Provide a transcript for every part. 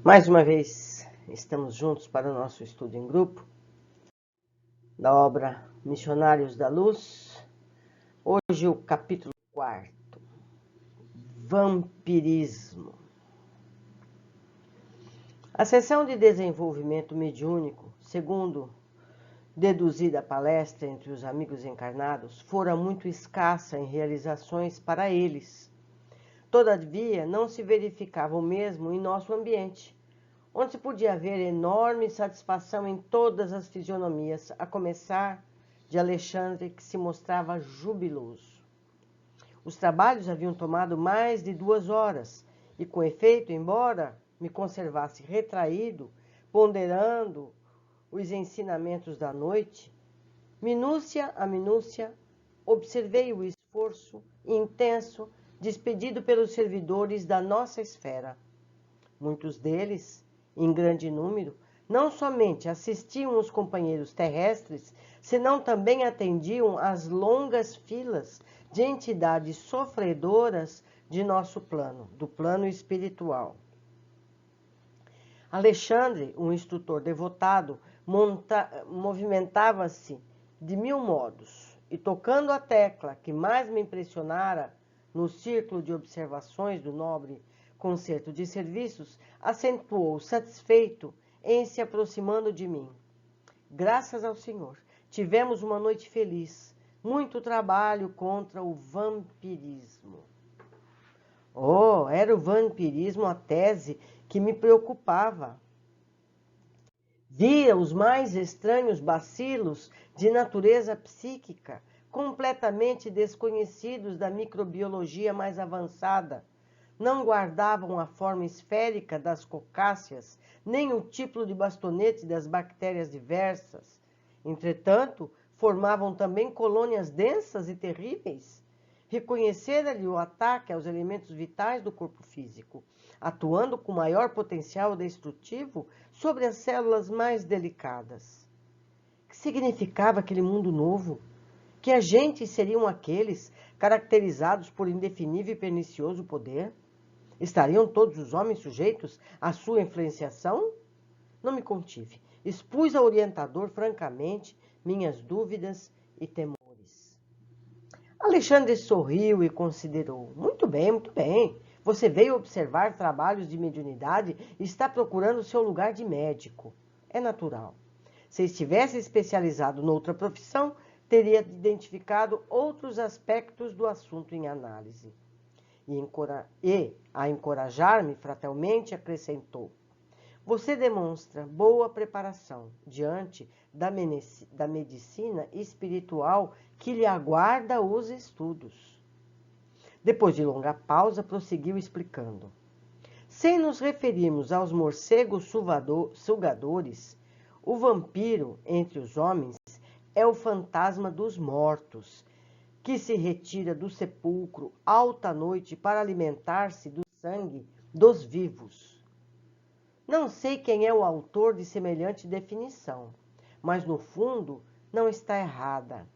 Mais uma vez, estamos juntos para o nosso estudo em grupo da obra Missionários da Luz. Hoje o capítulo 4, Vampirismo. A sessão de desenvolvimento mediúnico, segundo deduzida a palestra entre os amigos encarnados, fora muito escassa em realizações para eles. Todavia, não se verificava o mesmo em nosso ambiente, onde se podia ver enorme satisfação em todas as fisionomias, a começar de Alexandre, que se mostrava jubiloso. Os trabalhos haviam tomado mais de 2 horas, e com efeito, embora me conservasse retraído, ponderando os ensinamentos da noite, minúcia a minúcia, observei o esforço intenso despedido pelos servidores da nossa esfera. Muitos deles, em grande número, não somente assistiam os companheiros terrestres, senão também atendiam às longas filas de entidades sofredoras de nosso plano, do plano espiritual. Alexandre, um instrutor devotado, movimentava-se de 1000 modos, e tocando a tecla que mais me impressionara no círculo de observações do nobre concerto de serviços, acentuou satisfeito em se aproximando de mim. Graças ao Senhor, tivemos uma noite feliz, muito trabalho contra o vampirismo. Oh, era o vampirismo a tese que me preocupava. Via os mais estranhos bacilos de natureza psíquica, completamente desconhecidos da microbiologia mais avançada. Não guardavam a forma esférica das cocáceas, nem o tipo de bastonete das bactérias diversas. Entretanto, formavam também colônias densas e terríveis. Reconhecera-lhe o ataque aos elementos vitais do corpo físico, atuando com maior potencial destrutivo sobre as células mais delicadas. O que significava aquele mundo novo? Que agentes seriam aqueles caracterizados por indefinível e pernicioso poder? Estariam todos os homens sujeitos à sua influenciação? Não me contive. Expus ao orientador francamente minhas dúvidas e temores. Alexandre sorriu e considerou. Muito bem, muito bem. Você veio observar trabalhos de mediunidade e está procurando seu lugar de médico. É natural. Se estivesse especializado noutra profissão, teria identificado outros aspectos do assunto em análise. E, a encorajar-me fraternalmente, acrescentou: você demonstra boa preparação diante da medicina espiritual que lhe aguarda os estudos. Depois de longa pausa, prosseguiu explicando. Sem nos referirmos aos morcegos sugadores, o vampiro entre os homens é o fantasma dos mortos, que se retira do sepulcro alta noite para alimentar-se do sangue dos vivos. Não sei quem é o autor de semelhante definição, mas no fundo não está errada.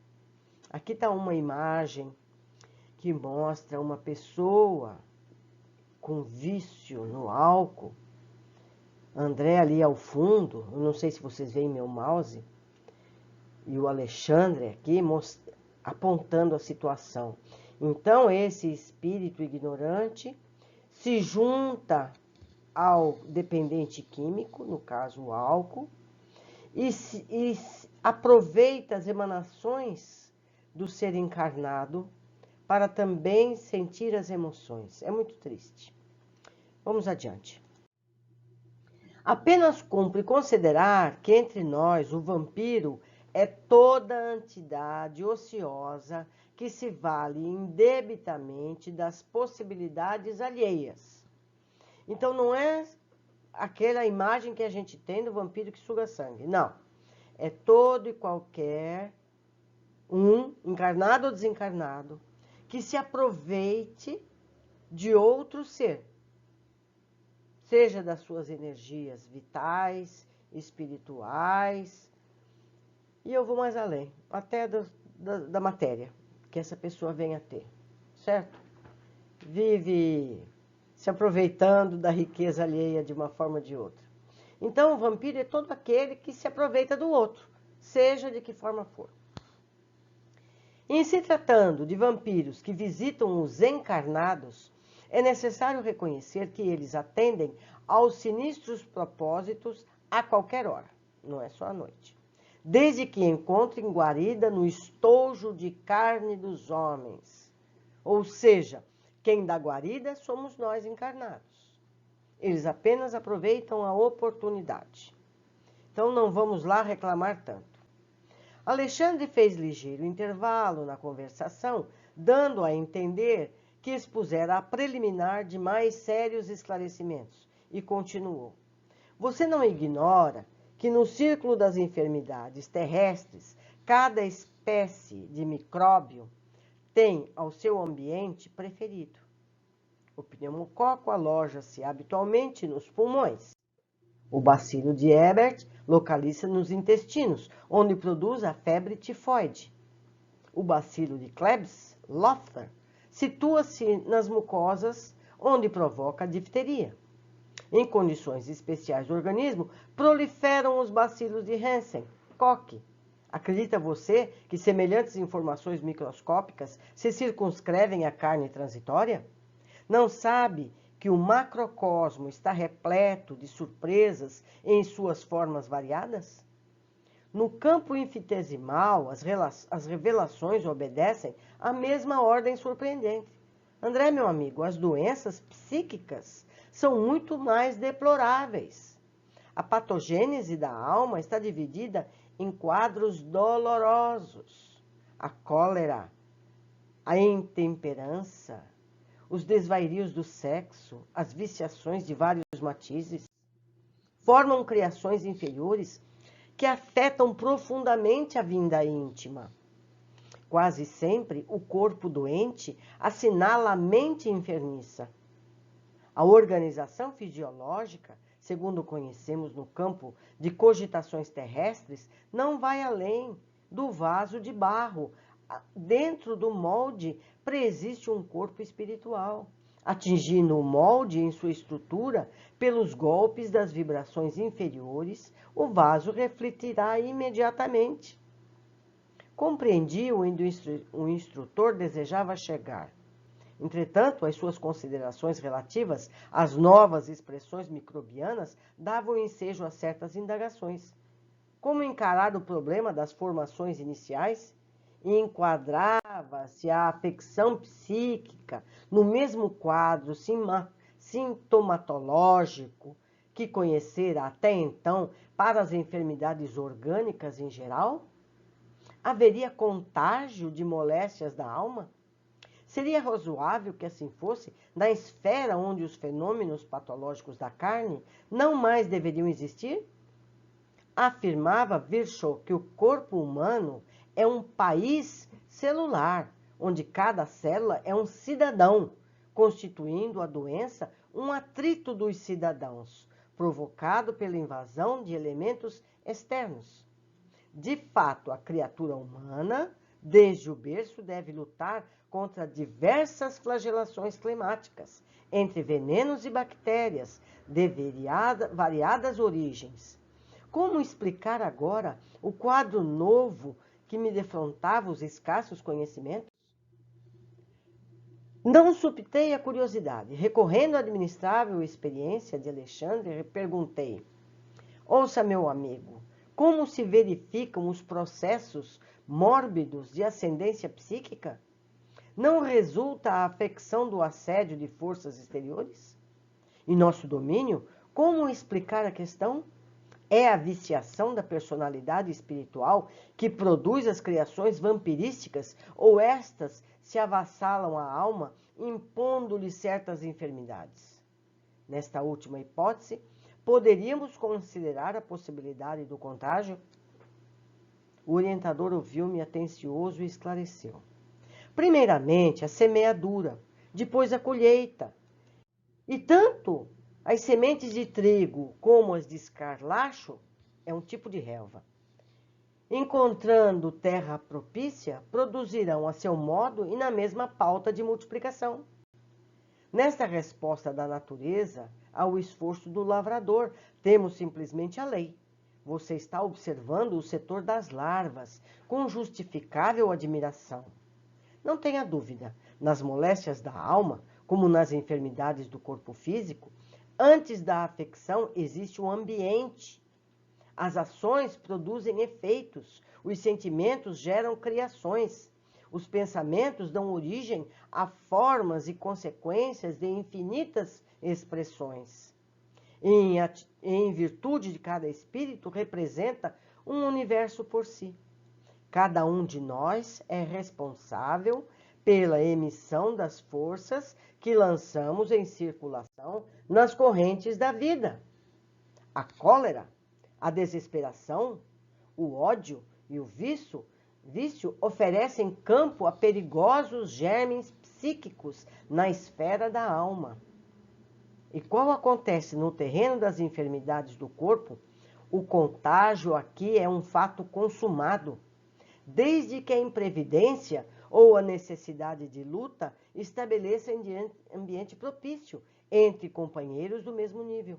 Aqui está uma imagem que mostra uma pessoa com vício no álcool. André ali ao fundo, eu não sei se vocês veem meu mouse, e o Alexandre aqui apontando a situação. Então, esse espírito ignorante se junta ao dependente químico, no caso o álcool, e aproveita as emanações do ser encarnado para também sentir as emoções. É muito triste. Vamos adiante. Apenas cumpre considerar que entre nós o vampiro é toda entidade ociosa que se vale indebitamente das possibilidades alheias. Então não é aquela imagem que a gente tem do vampiro que suga sangue. Não. É todo e qualquer encarnado ou desencarnado, que se aproveite de outro ser, seja das suas energias vitais, espirituais, e eu vou mais além, até da matéria que essa pessoa venha a ter, certo? Vive se aproveitando da riqueza alheia de uma forma ou de outra. Então, o vampiro é todo aquele que se aproveita do outro, seja de que forma for. Em se tratando de vampiros que visitam os encarnados, é necessário reconhecer que eles atendem aos sinistros propósitos a qualquer hora, não é só à noite, desde que encontrem guarida no estojo de carne dos homens. Ou seja, quem dá guarida somos nós encarnados. Eles apenas aproveitam a oportunidade. Então não vamos lá reclamar tanto. Alexandre fez ligeiro intervalo na conversação, dando a entender que expusera a preliminar de mais sérios esclarecimentos, e continuou. Você não ignora que no círculo das enfermidades terrestres, cada espécie de micróbio tem ao seu ambiente preferido. O pneumococo aloja-se habitualmente nos pulmões. O bacilo de Ebert localiza nos intestinos, onde produz a febre tifoide. O bacilo de Klebs-Loeffler situa-se nas mucosas, onde provoca a difteria. Em condições especiais do organismo, proliferam os bacilos de Hansen, Koch. Acredita você que semelhantes informações microscópicas se circunscrevem à carne transitória? Não sabe que o macrocosmo está repleto de surpresas em suas formas variadas? No campo infinitesimal, as revelações obedecem à mesma ordem surpreendente. André, meu amigo, as doenças psíquicas são muito mais deploráveis. A patogênese da alma está dividida em quadros dolorosos. A cólera, a intemperança, os desvairios do sexo, as viciações de vários matizes, formam criações inferiores que afetam profundamente a vida íntima. Quase sempre, o corpo doente assinala a mente enfermiça. A organização fisiológica, segundo conhecemos no campo de cogitações terrestres, não vai além do vaso de barro. Dentro do molde preexiste um corpo espiritual. Atingindo o molde em sua estrutura, pelos golpes das vibrações inferiores, o vaso refletirá imediatamente. Compreendi onde o instrutor desejava chegar. Entretanto, as suas considerações relativas às novas expressões microbianas davam ensejo a certas indagações. Como encarar o problema das formações iniciais? Enquadrava-se a afecção psíquica no mesmo quadro sintomatológico que conhecera até então para as enfermidades orgânicas em geral? Haveria contágio de moléstias da alma? Seria razoável que assim fosse na esfera onde os fenômenos patológicos da carne não mais deveriam existir? Afirmava Virchow que o corpo humano é um país celular, onde cada célula é um cidadão, constituindo a doença um atrito dos cidadãos, provocado pela invasão de elementos externos. De fato, a criatura humana, desde o berço, deve lutar contra diversas flagelações climáticas, entre venenos e bactérias, de variadas origens. Como explicar agora o quadro novo que me defrontava os escassos conhecimentos? Não suptei a curiosidade. Recorrendo à admirável experiência de Alexandre, perguntei: ouça, meu amigo, como se verificam os processos mórbidos de ascendência psíquica? Não resulta a afecção do assédio de forças exteriores? Em nosso domínio, como explicar a questão? É a viciação da personalidade espiritual que produz as criações vampirísticas ou estas se avassalam à alma, impondo-lhe certas enfermidades? Nesta última hipótese, poderíamos considerar a possibilidade do contágio? O orientador ouviu-me atencioso e esclareceu. Primeiramente, a semeadura, depois a colheita. E tanto as sementes de trigo como as de escarlacho é um tipo de relva. Encontrando terra propícia, produzirão a seu modo e na mesma pauta de multiplicação. Nesta resposta da natureza ao esforço do lavrador, temos simplesmente a lei. Você está observando o setor das larvas, com justificável admiração. Não tenha dúvida, nas moléstias da alma, como nas enfermidades do corpo físico, antes da afecção existe um ambiente. As ações produzem efeitos, os sentimentos geram criações, os pensamentos dão origem a formas e consequências de infinitas expressões. Em virtude de cada espírito, representa um universo por si. Cada um de nós é responsável pela emissão das forças que lançamos em circulação nas correntes da vida. A cólera, a desesperação, o ódio e o vício oferecem campo a perigosos germes psíquicos na esfera da alma. E qual acontece no terreno das enfermidades do corpo, o contágio aqui é um fato consumado, desde que a imprevidência ou a necessidade de luta estabeleça ambiente propício entre companheiros do mesmo nível.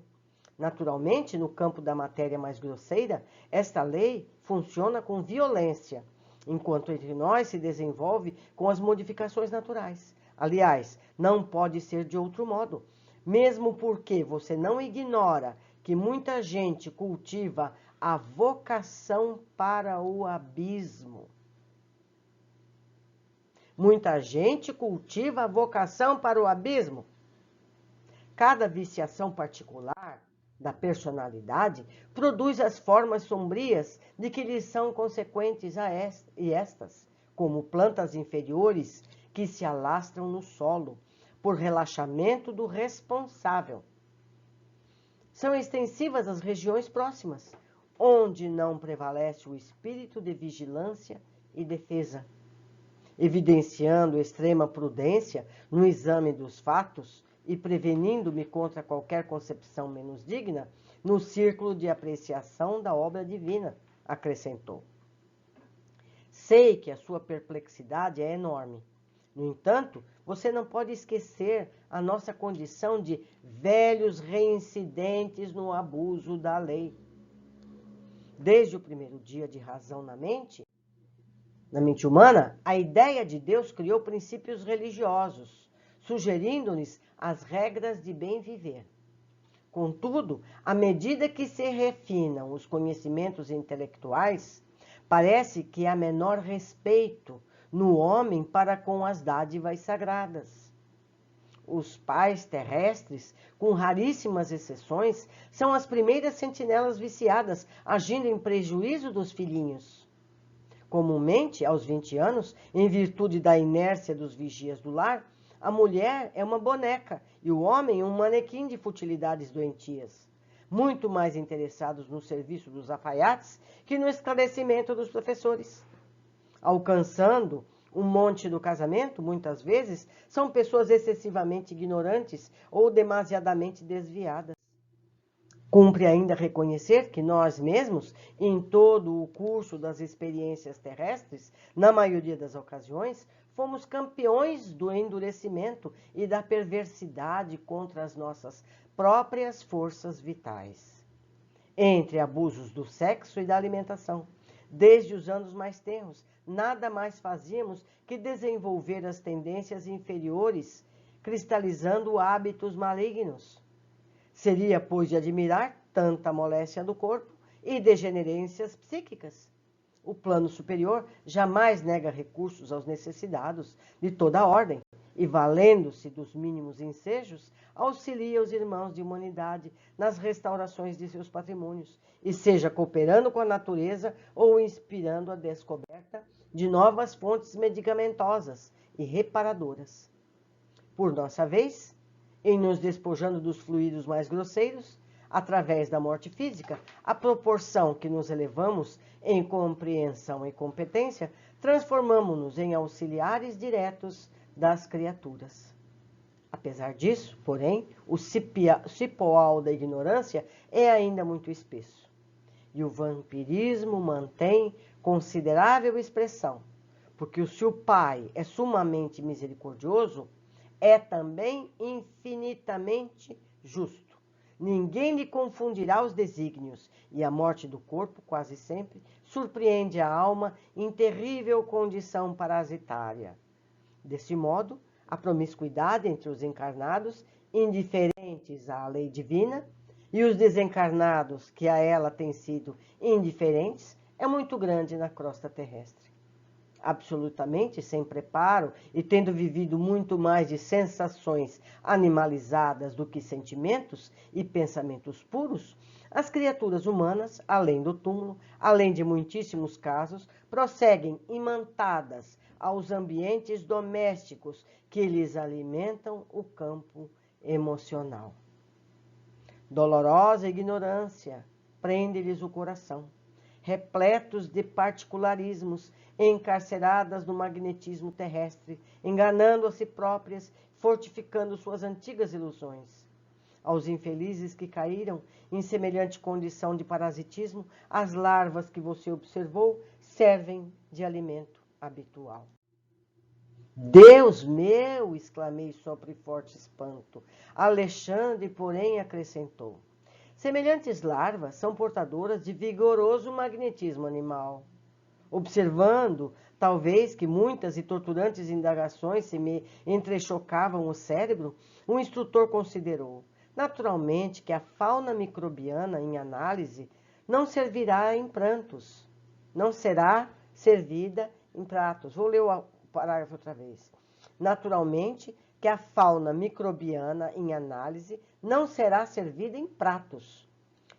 Naturalmente, no campo da matéria mais grosseira, esta lei funciona com violência, enquanto entre nós se desenvolve com as modificações naturais. Aliás, não pode ser de outro modo, mesmo porque você não ignora que muita gente cultiva a vocação para o abismo. Muita gente cultiva a vocação para o abismo. Cada viciação particular da personalidade produz as formas sombrias de que lhes são consequentes estas, como plantas inferiores que se alastram no solo, por relaxamento do responsável. São extensivas às regiões próximas, onde não prevalece o espírito de vigilância e defesa, evidenciando extrema prudência no exame dos fatos e prevenindo-me contra qualquer concepção menos digna, no círculo de apreciação da obra divina, acrescentou. Sei que a sua perplexidade é enorme. No entanto, você não pode esquecer a nossa condição de velhos reincidentes no abuso da lei. Desde o primeiro dia de razão na mente humana, a ideia de Deus criou princípios religiosos, sugerindo-nos as regras de bem viver. Contudo, à medida que se refinam os conhecimentos intelectuais, parece que há menor respeito no homem para com as dádivas sagradas. Os pais terrestres, com raríssimas exceções, são as primeiras sentinelas viciadas, agindo em prejuízo dos filhinhos. Comumente, aos 20 anos, em virtude da inércia dos vigias do lar, a mulher é uma boneca e o homem um manequim de futilidades doentias, muito mais interessados no serviço dos alfaiates que no esclarecimento dos professores. Alcançando o monte do casamento, muitas vezes, são pessoas excessivamente ignorantes ou demasiadamente desviadas. Cumpre ainda reconhecer que nós mesmos, em todo o curso das experiências terrestres, na maioria das ocasiões, fomos campeões do endurecimento e da perversidade contra as nossas próprias forças vitais. Entre abusos do sexo e da alimentação, desde os anos mais tenros, nada mais fazíamos que desenvolver as tendências inferiores, cristalizando hábitos malignos. Seria, pois, de admirar tanta moléstia do corpo e degenerências psíquicas. O plano superior jamais nega recursos aos necessitados de toda a ordem e, valendo-se dos mínimos ensejos, auxilia os irmãos de humanidade nas restaurações de seus patrimônios, e seja cooperando com a natureza ou inspirando a descoberta de novas fontes medicamentosas e reparadoras. Por nossa vez, em nos despojando dos fluidos mais grosseiros, através da morte física, à proporção que nos elevamos em compreensão e competência, transformamo-nos em auxiliares diretos das criaturas. Apesar disso, porém, o cipoal da ignorância é ainda muito espesso, e o vampirismo mantém considerável expressão, porque se o Pai é sumamente misericordioso, é também infinitamente justo. Ninguém lhe confundirá os desígnios, e a morte do corpo, quase sempre, surpreende a alma em terrível condição parasitária. Deste modo, a promiscuidade entre os encarnados, indiferentes à lei divina, e os desencarnados, que a ela têm sido indiferentes, é muito grande na crosta terrestre. Absolutamente sem preparo e tendo vivido muito mais de sensações animalizadas do que sentimentos e pensamentos puros, as criaturas humanas, além do túmulo, além de muitíssimos casos, prosseguem imantadas aos ambientes domésticos que lhes alimentam o campo emocional. Dolorosa ignorância prende-lhes o coração, repletos de particularismos, encarceradas no magnetismo terrestre, enganando a si próprias, fortificando suas antigas ilusões. Aos infelizes que caíram em semelhante condição de parasitismo, as larvas que você observou servem de alimento habitual. Deus meu! Exclamei sobre forte espanto. Alexandre, porém, acrescentou: semelhantes larvas são portadoras de vigoroso magnetismo animal. Observando, talvez, que muitas e torturantes indagações se me entrechocavam o cérebro, o instrutor considerou, naturalmente, que a fauna microbiana, em análise, não servirá em prantos, não será servida em pratos. Vou ler o parágrafo outra vez. Naturalmente, que a fauna microbiana, em análise, não será servida em pratos.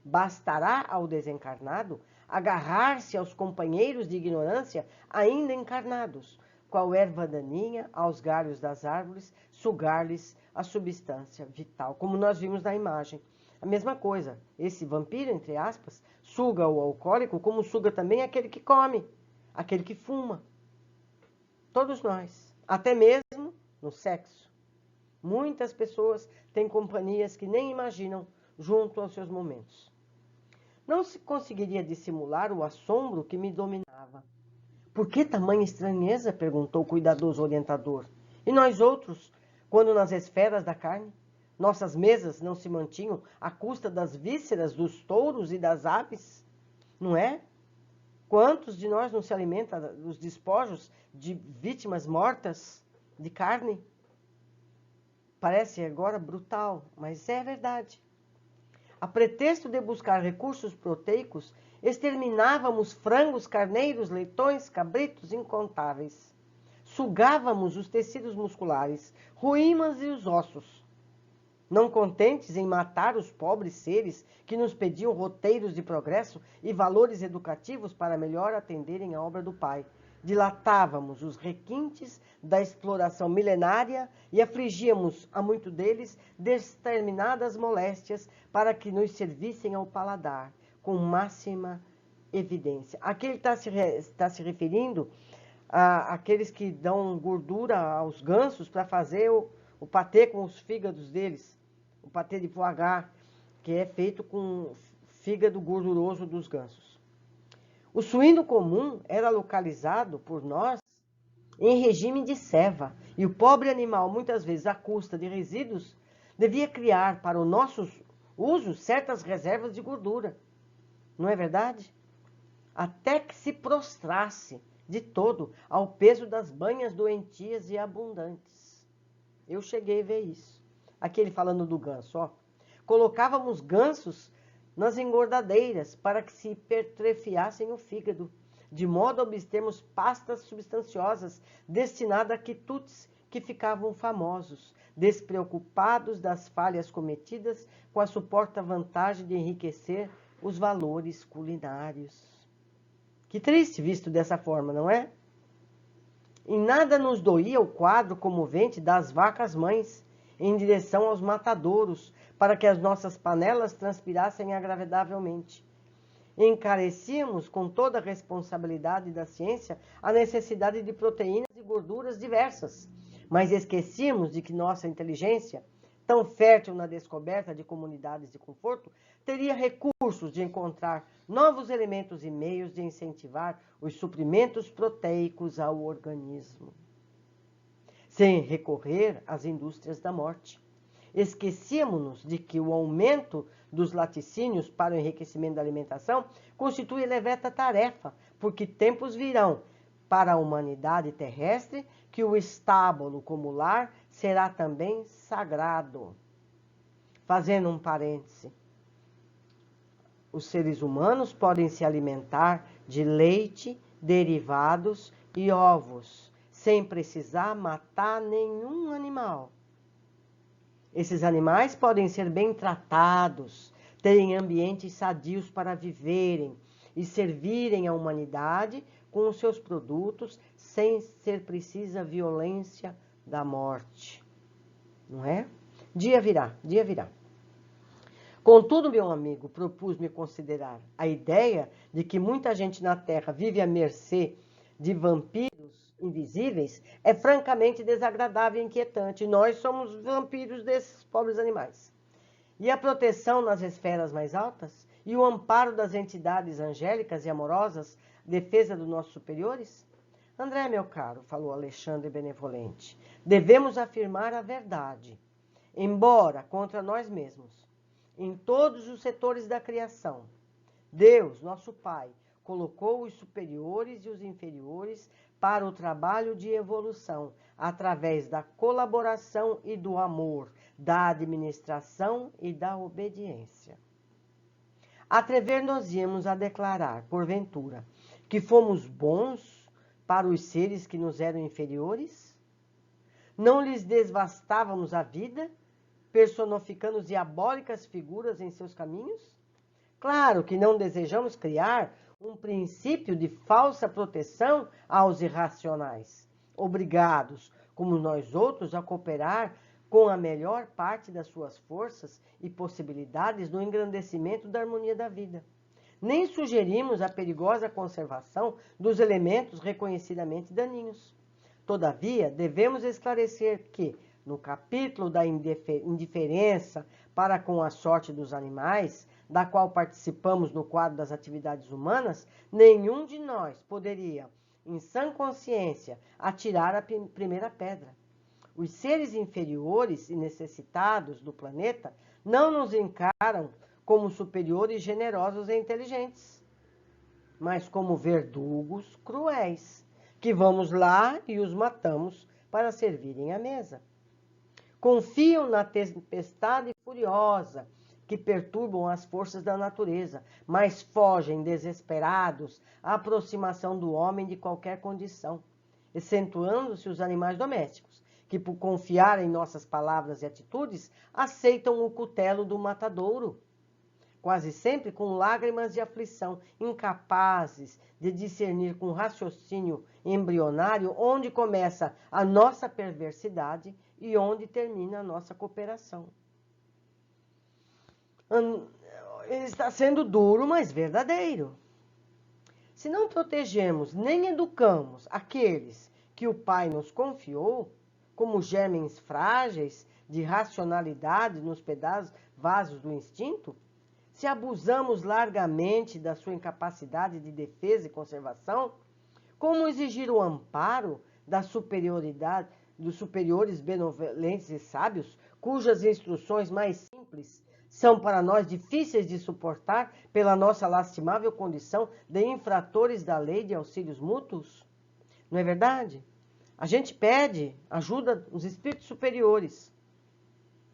Bastará ao desencarnado agarrar-se aos companheiros de ignorância ainda encarnados, qual erva daninha aos galhos das árvores, sugar-lhes a substância vital, como nós vimos na imagem. A mesma coisa, esse vampiro, entre aspas, suga o alcoólico como suga também aquele que come, aquele que fuma. Todos nós, até mesmo no sexo. Muitas pessoas têm companhias que nem imaginam junto aos seus momentos. Não se conseguiria dissimular o assombro que me dominava. Por que tamanha estranheza? Perguntou o cuidadoso orientador. E nós outros, quando nas esferas da carne, nossas mesas não se mantinham à custa das vísceras dos touros e das aves? Não é? Quantos de nós não se alimenta dos despojos de vítimas mortas de carne? Parece agora brutal, mas é verdade. A pretexto de buscar recursos proteicos, exterminávamos frangos, carneiros, leitões, cabritos incontáveis. Sugávamos os tecidos musculares, ruímos e os ossos. Não contentes em matar os pobres seres que nos pediam roteiros de progresso e valores educativos para melhor atenderem à obra do Pai, dilatávamos os requintes da exploração milenária e afligíamos a muito deles determinadas moléstias para que nos servissem ao paladar, com máxima evidência. Aqui ele está se referindo àqueles que dão gordura aos gansos para fazer o patê com os fígados deles, o patê de foie gras, que é feito com fígado gorduroso dos gansos. O suíno comum era localizado por nós em regime de ceva, e o pobre animal, muitas vezes à custa de resíduos, devia criar para o nosso uso certas reservas de gordura. Não é verdade? Até que se prostrasse de todo ao peso das banhas doentias e abundantes. Eu cheguei a ver isso. Aqui ele falando do ganso, ó. Colocávamos gansos nas engordadeiras para que se hipertrofiassem o fígado, de modo a obtermos pastas substanciosas destinadas a quitutes que ficavam famosos, despreocupados das falhas cometidas com a suposta vantagem de enriquecer os valores culinários. Que triste visto dessa forma, não é? Em nada nos doía o quadro comovente das vacas mães em direção aos matadouros, para que as nossas panelas transpirassem agradavelmente. Encarecíamos com toda a responsabilidade da ciência a necessidade de proteínas e gorduras diversas, mas esquecíamos de que nossa inteligência, tão fértil na descoberta de comunidades de conforto, teria recursos de encontrar novos elementos e meios de incentivar os suprimentos proteicos ao organismo. sem recorrer às indústrias da morte. Esquecíamos-nos de que o aumento dos laticínios para o enriquecimento da alimentação constitui elevada tarefa, porque tempos virão para a humanidade terrestre que o estábulo como lar será também sagrado. Fazendo um parêntese, os seres humanos podem se alimentar de leite, derivados e ovos, sem precisar matar nenhum animal. Esses animais podem ser bem tratados, terem ambientes sadios para viverem e servirem à humanidade com os seus produtos sem ser precisa a violência da morte. Não é? Dia virá, dia virá. Contudo, meu amigo, propus-me considerar a ideia de que muita gente na Terra vive à mercê de vampiros invisíveis é francamente desagradável e inquietante. Nós somos vampiros desses pobres animais. E a proteção nas esferas mais altas e o amparo das entidades angélicas e amorosas, defesa dos nossos superiores? André, meu caro, falou Alexandre benevolente, devemos afirmar a verdade, embora contra nós mesmos. Em todos os setores da criação, Deus, nosso Pai, colocou os superiores e os inferiores para o trabalho de evolução, através da colaboração e do amor, da administração e da obediência. Atrever-nos-íamos a declarar, porventura, que fomos bons para os seres que nos eram inferiores? Não lhes devastávamos a vida, personificando diabólicas figuras em seus caminhos? Claro que não desejamos criar um princípio de falsa proteção aos irracionais, obrigados, como nós outros, a cooperar com a melhor parte das suas forças e possibilidades no engrandecimento da harmonia da vida. Nem sugerimos a perigosa conservação dos elementos reconhecidamente daninhos. Todavia, devemos esclarecer que, no capítulo da indiferença para com a sorte dos animais, da qual participamos no quadro das atividades humanas, nenhum de nós poderia, em sã consciência, atirar a primeira pedra. Os seres inferiores e necessitados do planeta não nos encaram como superiores generosos e inteligentes, mas como verdugos cruéis, que vamos lá e os matamos para servirem à mesa. Confiam na tempestade furiosa que perturbam as forças da natureza, mas fogem desesperados à aproximação do homem de qualquer condição, excetuando-se os animais domésticos, que por confiar em nossas palavras e atitudes, aceitam o cutelo do matadouro, quase sempre com lágrimas de aflição, incapazes de discernir com raciocínio embrionário onde começa a nossa perversidade e onde termina a nossa cooperação. Está sendo duro, mas verdadeiro. Se não protegemos nem educamos aqueles que o Pai nos confiou, como germens frágeis de racionalidade nos vasos do instinto, se abusamos largamente da sua incapacidade de defesa e conservação, como exigir o amparo da superioridade dos superiores benevolentes e sábios, cujas instruções mais simples são para nós difíceis de suportar pela nossa lastimável condição de infratores da lei de auxílios mútuos? Não é verdade? A gente pede ajuda dos espíritos superiores.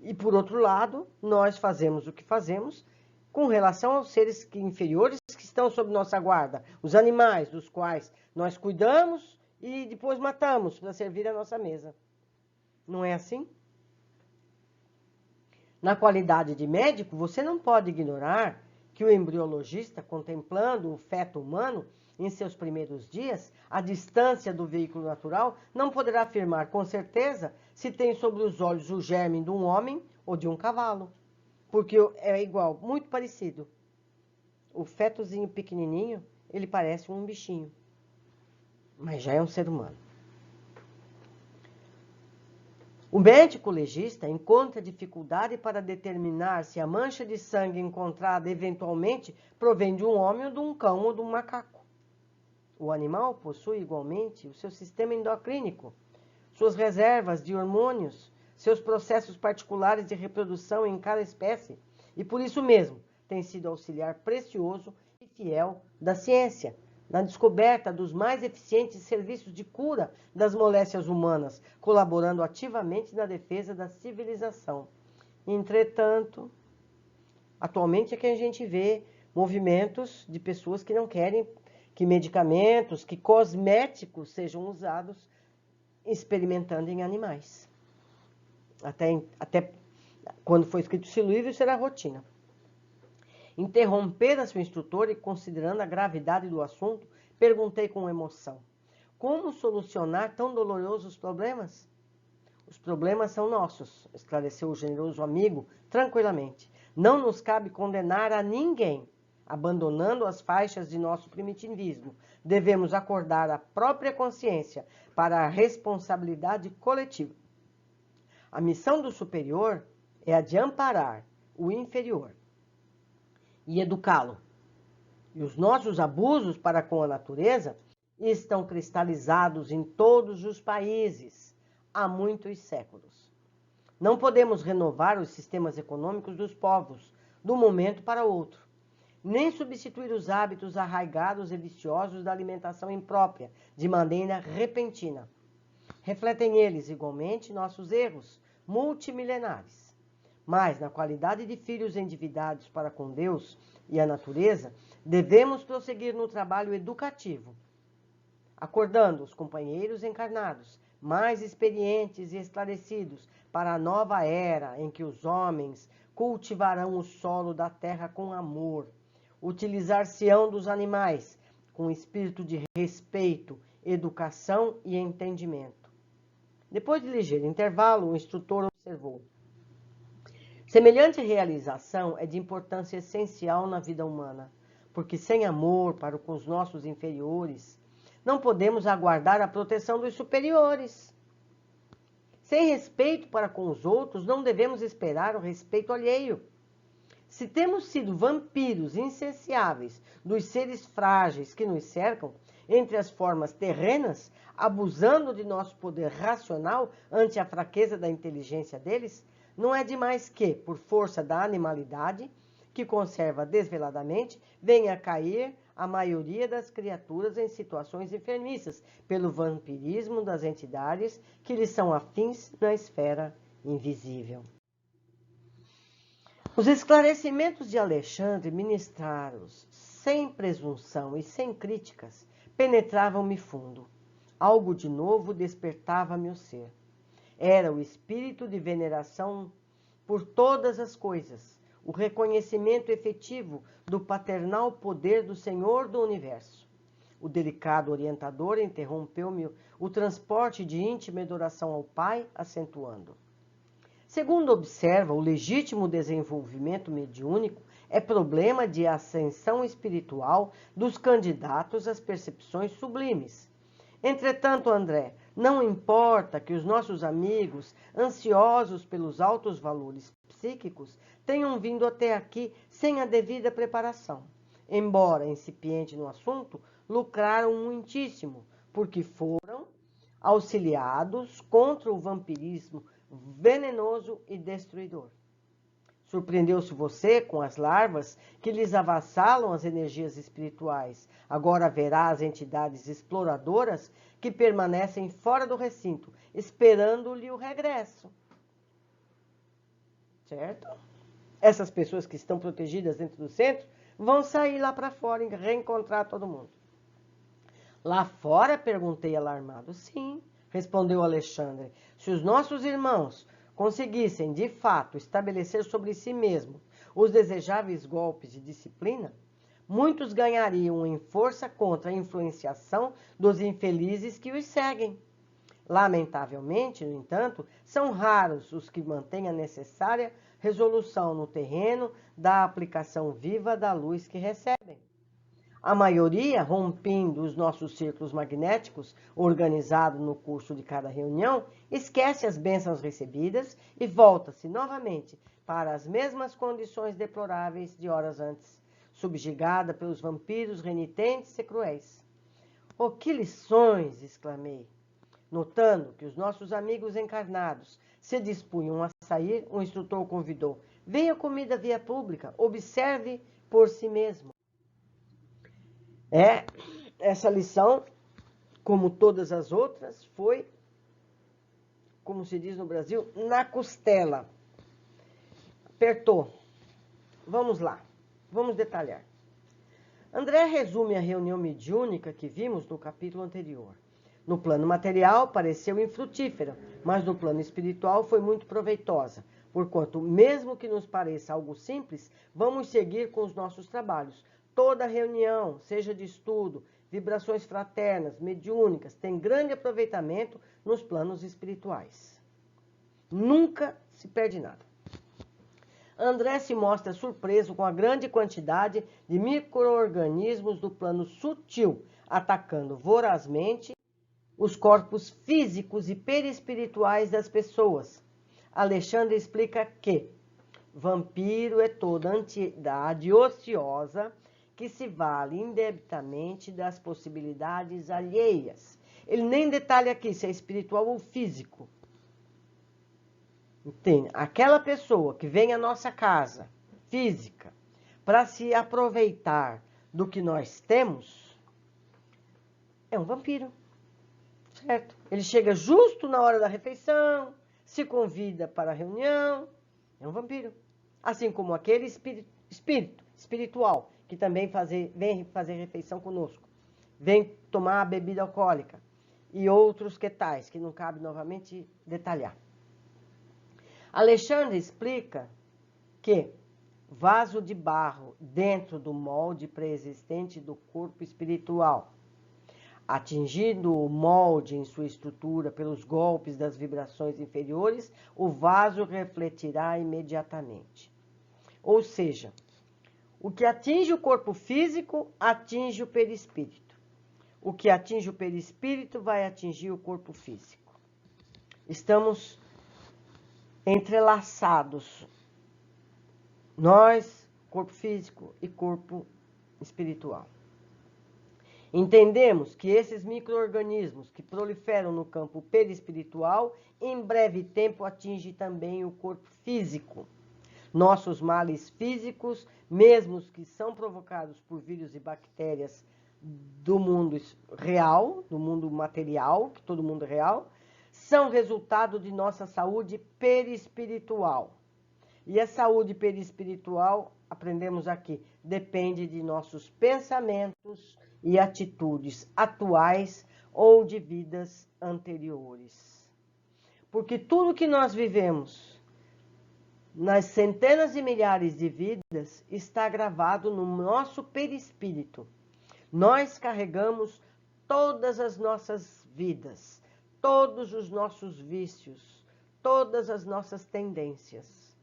E, por outro lado, nós fazemos o que fazemos com relação aos seres inferiores que estão sob nossa guarda, os animais dos quais nós cuidamos e depois matamos para servir a nossa mesa. Não é assim? Na qualidade de médico, você não pode ignorar que o embriologista, contemplando o feto humano em seus primeiros dias, à distância do veículo natural, não poderá afirmar com certeza se tem sobre os olhos o germe de um homem ou de um cavalo, porque é igual, muito parecido. O fetozinho pequenininho, ele parece um bichinho, mas já é um ser humano. O médico legista encontra dificuldade para determinar se a mancha de sangue encontrada eventualmente provém de um homem ou de um cão ou de um macaco. O animal possui igualmente o seu sistema endocrínico, suas reservas de hormônios, seus processos particulares de reprodução em cada espécie, e por isso mesmo tem sido auxiliar precioso e fiel da ciência, na descoberta dos mais eficientes serviços de cura das moléstias humanas, colaborando ativamente na defesa da civilização. Entretanto, atualmente é que a gente vê movimentos de pessoas que não querem que medicamentos, que cosméticos sejam usados experimentando em animais. Até quando foi escrito esse livro, isso era rotina. Interromper a sua instrutora e, considerando a gravidade do assunto, perguntei com emoção: como solucionar tão dolorosos problemas? Os problemas são nossos, esclareceu o generoso amigo tranquilamente. Não nos cabe condenar a ninguém, abandonando as faixas de nosso primitivismo. Devemos acordar a própria consciência para a responsabilidade coletiva. A missão do superior é a de amparar o inferior e educá-lo. E os nossos abusos para com a natureza estão cristalizados em todos os países há muitos séculos. Não podemos renovar os sistemas econômicos dos povos de um momento para outro, nem substituir os hábitos arraigados e viciosos da alimentação imprópria de maneira repentina. Refletem eles, igualmente, nossos erros multimilenares. Mas, na qualidade de filhos endividados para com Deus e a natureza, devemos prosseguir no trabalho educativo, acordando os companheiros encarnados, mais experientes e esclarecidos, para a nova era em que os homens cultivarão o solo da terra com amor, utilizar-se-ão dos animais com espírito de respeito, educação e entendimento. Depois de ligeiro intervalo, o instrutor observou: semelhante realização é de importância essencial na vida humana, porque sem amor para com os nossos inferiores, não podemos aguardar a proteção dos superiores. Sem respeito para com os outros, não devemos esperar o respeito alheio. Se temos sido vampiros insaciáveis dos seres frágeis que nos cercam, entre as formas terrenas, abusando de nosso poder racional ante a fraqueza da inteligência deles, não é demais que, por força da animalidade, que conserva desveladamente, venha a cair a maioria das criaturas em situações enfermiças, pelo vampirismo das entidades que lhes são afins na esfera invisível. Os esclarecimentos de Alexandre, ministrados sem presunção e sem críticas, penetravam-me fundo. Algo de novo despertava-me o ser. Era o espírito de veneração por todas as coisas, o reconhecimento efetivo do paternal poder do Senhor do Universo. O delicado orientador interrompeu-me o transporte de íntima adoração ao Pai, acentuando: segundo observa, o legítimo desenvolvimento mediúnico é problema de ascensão espiritual dos candidatos às percepções sublimes. Entretanto, André, não importa que os nossos amigos, ansiosos pelos altos valores psíquicos, tenham vindo até aqui sem a devida preparação. Embora incipiente no assunto, lucraram muitíssimo, porque foram auxiliados contra o vampirismo venenoso e destruidor. Surpreendeu-se você com as larvas que lhes avassalam as energias espirituais. Agora verá as entidades exploradoras que permanecem fora do recinto, esperando-lhe o regresso. Certo? Essas pessoas que estão protegidas dentro do centro vão sair lá para fora e reencontrar todo mundo. Lá fora? Perguntei alarmado. Sim, respondeu Alexandre. Se os nossos irmãos conseguissem, de fato, estabelecer sobre si mesmos os desejáveis golpes de disciplina, muitos ganhariam em força contra a influenciação dos infelizes que os seguem. Lamentavelmente, no entanto, são raros os que mantêm a necessária resolução no terreno da aplicação viva da luz que recebem. A maioria, rompendo os nossos círculos magnéticos, organizado no curso de cada reunião, esquece as bênçãos recebidas e volta-se novamente para as mesmas condições deploráveis de horas antes, subjugada pelos vampiros renitentes e cruéis. Oh, que lições! Exclamei. Notando que os nossos amigos encarnados se dispunham a sair, o instrutor convidou: venha comida via pública, observe por si mesmo. Essa lição, como todas as outras, foi, como se diz no Brasil, na costela. Apertou. Vamos lá, vamos detalhar. André resume a reunião mediúnica que vimos no capítulo anterior. No plano material, pareceu infrutífera, mas no plano espiritual foi muito proveitosa, porquanto, mesmo que nos pareça algo simples, vamos seguir com os nossos trabalhos. Toda reunião, seja de estudo, vibrações fraternas, mediúnicas, tem grande aproveitamento nos planos espirituais. Nunca se perde nada. André se mostra surpreso com a grande quantidade de micro-organismos do plano sutil, atacando vorazmente os corpos físicos e perispirituais das pessoas. Alexandre explica que vampiro é toda entidade ociosa que se vale indebitamente das possibilidades alheias. Ele nem detalha aqui se é espiritual ou físico. Entende? Aquela pessoa que vem à nossa casa, física, para se aproveitar do que nós temos, é um vampiro. Certo? Ele chega justo na hora da refeição, se convida para a reunião, é um vampiro. Assim como aquele espiritual, que também vem fazer refeição conosco, vem tomar a bebida alcoólica e outros que tais, que não cabe novamente detalhar. Alexandre explica que vaso de barro dentro do molde pré-existente do corpo espiritual, atingindo o molde em sua estrutura pelos golpes das vibrações inferiores, o vaso refletirá imediatamente. Ou seja, o que atinge o corpo físico, atinge o perispírito. O que atinge o perispírito vai atingir o corpo físico. Estamos entrelaçados. Nós, corpo físico e corpo espiritual. Entendemos que esses micro-organismos que proliferam no campo perispiritual, em breve tempo atingem também o corpo físico. Nossos males físicos, mesmo os que são provocados por vírus e bactérias do mundo real, do mundo material, que todo mundo é real, são resultado de nossa saúde perispiritual. E a saúde perispiritual, aprendemos aqui, depende de nossos pensamentos e atitudes atuais ou de vidas anteriores. Porque tudo que nós vivemos nas centenas de milhares de vidas está gravado no nosso perispírito. Nós carregamos todas as nossas vidas, todos os nossos vícios, todas as nossas tendências.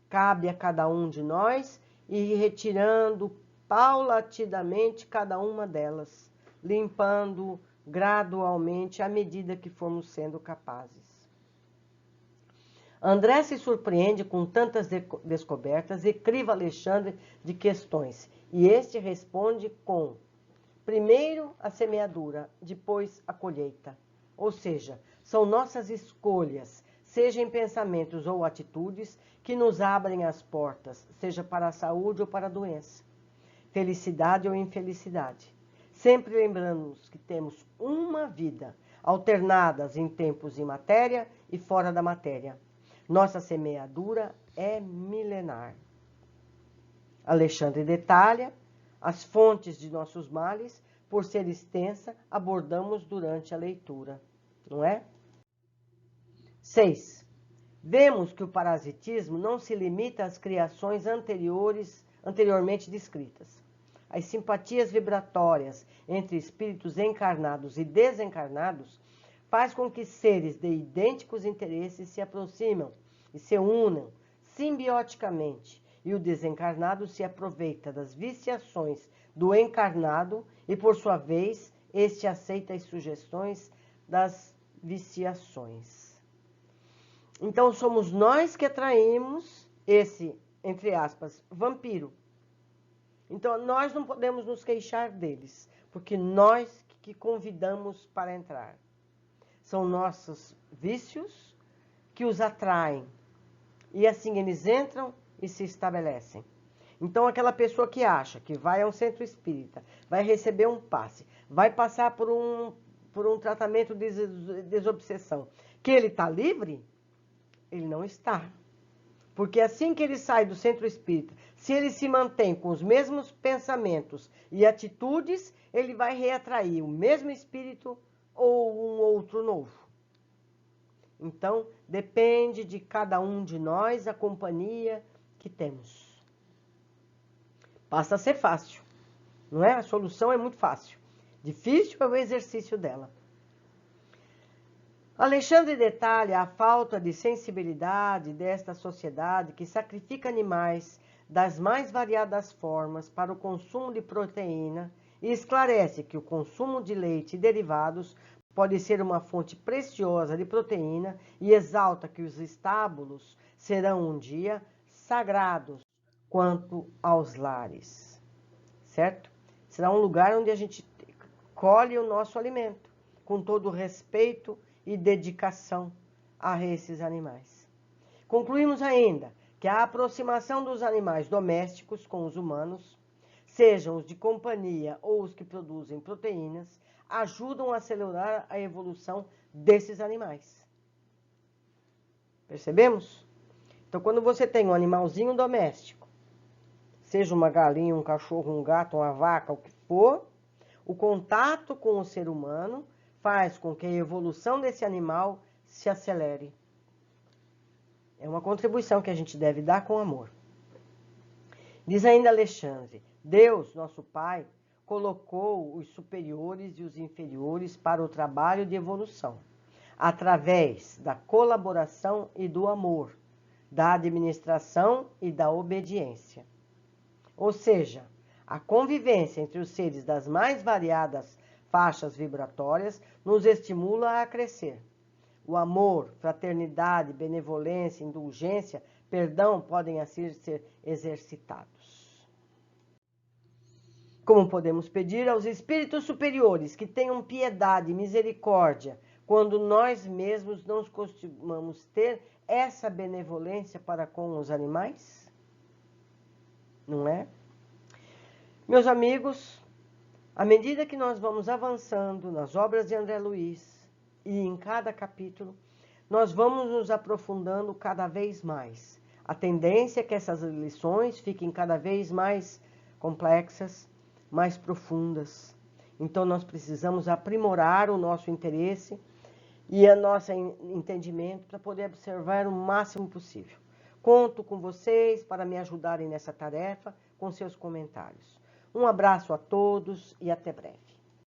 Cabe a cada um de nós ir retirando paulatinamente cada uma delas, limpando gradualmente à medida que formos sendo capazes. André se surpreende com tantas descobertas e criva Alexandre de questões, e este responde com, primeiro a semeadura, depois a colheita. Ou seja, são nossas escolhas, seja em pensamentos ou atitudes, que nos abrem as portas, seja para a saúde ou para a doença, felicidade ou infelicidade. Sempre lembrando-nos que temos uma vida, alternadas em tempos em matéria e fora da matéria. Nossa semeadura é milenar. Alexandre detalha as fontes de nossos males, por ser extensa, abordamos durante a leitura, não é? 6. Vemos que o parasitismo não se limita às criações anteriormente descritas. As simpatias vibratórias entre espíritos encarnados e desencarnados faz com que seres de idênticos interesses se aproximam e se unam simbioticamente, e o desencarnado se aproveita das viciações do encarnado e, por sua vez, este aceita as sugestões das viciações. Então, somos nós que atraímos esse, entre aspas, vampiro. Então, nós não podemos nos queixar deles, porque nós que convidamos para entrar. são nossos vícios que os atraem. E assim eles entram e se estabelecem. Então, aquela pessoa que acha que vai a um centro espírita, vai receber um passe, vai passar por um tratamento de desobsessão, que ele está livre, ele não está. Porque assim que ele sai do centro espírita, se ele se mantém com os mesmos pensamentos e atitudes, ele vai reatrair o mesmo espírito ou um outro novo. Então, depende de cada um de nós a companhia que temos. Passa a ser fácil, não é? A solução é muito fácil. Difícil é o exercício dela. Alexandre detalha a falta de sensibilidade desta sociedade que sacrifica animais das mais variadas formas para o consumo de proteína e esclarece que o consumo de leite e derivados pode ser uma fonte preciosa de proteína e exalta que os estábulos serão um dia sagrados quanto aos lares, certo? Será um lugar onde a gente colhe o nosso alimento, com todo respeito e dedicação a esses animais. Concluímos ainda que a aproximação dos animais domésticos com os humanos, sejam os de companhia ou os que produzem proteínas, ajudam a acelerar a evolução desses animais. Percebemos? Então, quando você tem um animalzinho doméstico, seja uma galinha, um cachorro, um gato, uma vaca, o que for, o contato com o ser humano faz com que a evolução desse animal se acelere. É uma contribuição que a gente deve dar com amor. Diz ainda Alexandre, Deus, nosso Pai, colocou os superiores e os inferiores para o trabalho de evolução, através da colaboração e do amor, da administração e da obediência. Ou seja, a convivência entre os seres das mais variadas faixas vibratórias nos estimula a crescer. O amor, fraternidade, benevolência, indulgência, perdão podem assim ser exercitados. Como podemos pedir aos espíritos superiores que tenham piedade e misericórdia quando nós mesmos não costumamos ter essa benevolência para com os animais? Não é? Meus amigos, à medida que nós vamos avançando nas obras de André Luiz e em cada capítulo, nós vamos nos aprofundando cada vez mais. A tendência é que essas lições fiquem cada vez mais complexas, mais profundas. Então, nós precisamos aprimorar o nosso interesse e o nosso entendimento para poder observar o máximo possível. Conto com vocês para me ajudarem nessa tarefa com seus comentários. Um abraço a todos e até breve.